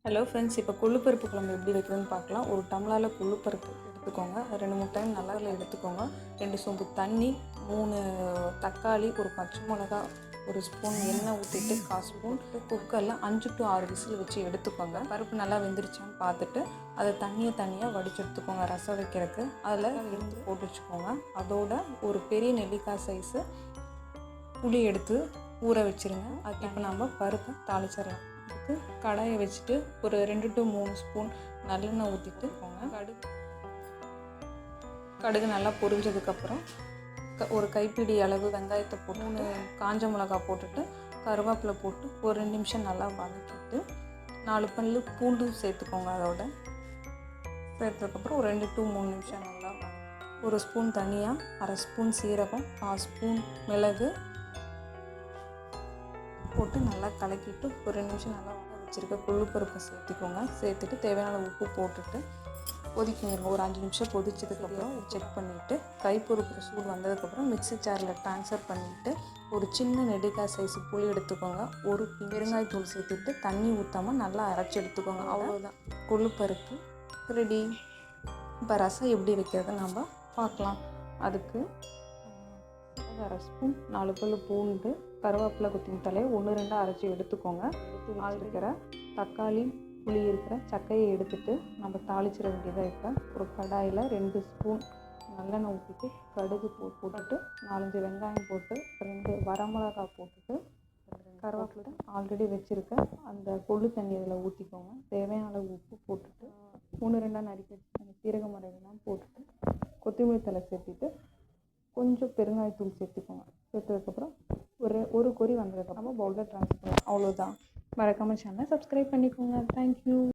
Hello friends, இப்போ கொள்ளுப்பருப்பு குழம்பு எப்படி வைக்கிறதுன்னு பார்க்கலாம். ஒரு டம்ளரில் கொள்ளுப்பருப்பு எடுத்துக்கோங்க. 2-3 டைம் நல்லா எடுத்துக்கோங்க. 2 சொம்பு தண்ணி, 3 தக்காளி, ஒரு பச்சை மிளகா, ஒரு ஸ்பூன் எண்ணெய் ஊற்றிட்டு 1/4 ஸ்பூன் குக்கரில் 5 to 6 விசில் வச்சு எடுத்துக்கோங்க. பருப்பு நல்லா வெந்துருச்சான்னு பார்த்துட்டு அதை தனியாக வடித்து எடுத்துக்கோங்க. ரசம் வைக்கிறதுக்கு அதில் எடுத்து போட்டு வச்சுக்கோங்க. அதோட ஒரு பெரிய நெல்லிக்காய் சைஸு புளி எடுத்து ஊற வச்சுருங்க. அது இப்போ நம்ம பருப்பை தாளிச்சிடலாம். அதுக்கு கடாயை வச்சுட்டு ஒரு 2 to 3 ஸ்பூன் நல்லெண்ணெய் ஊற்றிட்டு போங்க. கடுகு நல்லா பொரிஞ்சதுக்கப்புறம் ஒரு கைப்பிடி அளவு வெங்காயத்தை போட்டு 3 காஞ்ச மிளகா போட்டுட்டு கருவேப்பிலை போட்டு ஒரு 2 நிமிஷம் நல்லா வதக்கிட்டு 4 பல்லு பூண்டு சேர்த்துக்கோங்க. அதோட சேர்த்ததுக்கப்புறம் ஒரு 2 to 3 நிமிஷம் நல்லா ஒரு ஸ்பூன் தனியா, 1/2 ஸ்பூன் சீரகம், 1/4 ஸ்பூன் மிளகு போட்டு நல்லா கலக்கிட்டு ஒரு 2 நிமிஷம் நல்லா வச்சுருக்க கொள்ளுப்பருப்பை சேர்த்திக்கோங்க. சேர்த்துட்டு தேவையான உப்பு போட்டுட்டு கொதிக்கணும். ஒரு 5 நிமிஷம் கொதிச்சதுக்கப்புறம் செக் பண்ணிவிட்டு கை பொறுக்கிற சூடு வந்ததுக்கப்புறம் மிக்ஸி ஜாரில் ட்ரான்ஸ்ஃபர் பண்ணிவிட்டு ஒரு சின்ன நெல்லிக்காய் சைஸு புளி எடுத்துக்கோங்க. ஒரு பெருங்காயத்தூள் சேர்த்துட்டு தண்ணி ஊற்றாமல் நல்லா அரைச்சி எடுத்துக்கோங்க. அவ்வளோதான், கொள்ளுப்பருப்பு ரெடி. இப்போ ரசம் எப்படி வைக்கிறத நம்ம பார்க்கலாம். அதுக்கு 1/2 ஸ்பூன் 4 பல்லு பூண்டு, கருவேப்பிலை, கொத்தமல்லி தலையை 1-2 அரைச்சி எடுத்துக்கோங்க. இருக்கிற தக்காளி, புளி இருக்கிற சக்கையை எடுத்துகிட்டு நம்ம தாளிச்சிட வேண்டியதாக இருக்க ஒரு கடாயில் 2 ஸ்பூன் நல்லெண்ணெய் ஊற்றிட்டு கடுகு போட்டுட்டு 4-5 வெங்காயம் போட்டு 2 வரமிளகா போட்டுட்டு கருவேப்பிலை ஆல்ரெடி வச்சுருக்க அந்த கொள்ளு தண்ணி இதில் ஊற்றிக்கோங்க. தேவையான அளவு உப்பு போட்டுட்டு 1-2 நறுக்கி வச்சு சீரக மிளகுலாம் போட்டுட்டு கொத்தமல்லி தலை சேர்த்துட்டு கொஞ்சம் பெருங்காயத்தூள் சேர்த்துக்கோங்க. சேர்த்ததுக்கப்புறம் ஒரு கொதி வந்ததுக்கப்புறம் பவுலில் ட்ரான்ஸ்ஃபர் பண்ணலாம். அவ்வளோதான். மறக்காமல் சேனலை சப்ஸ்கிரைப் பண்ணிக்கோங்க. தேங்க்யூ.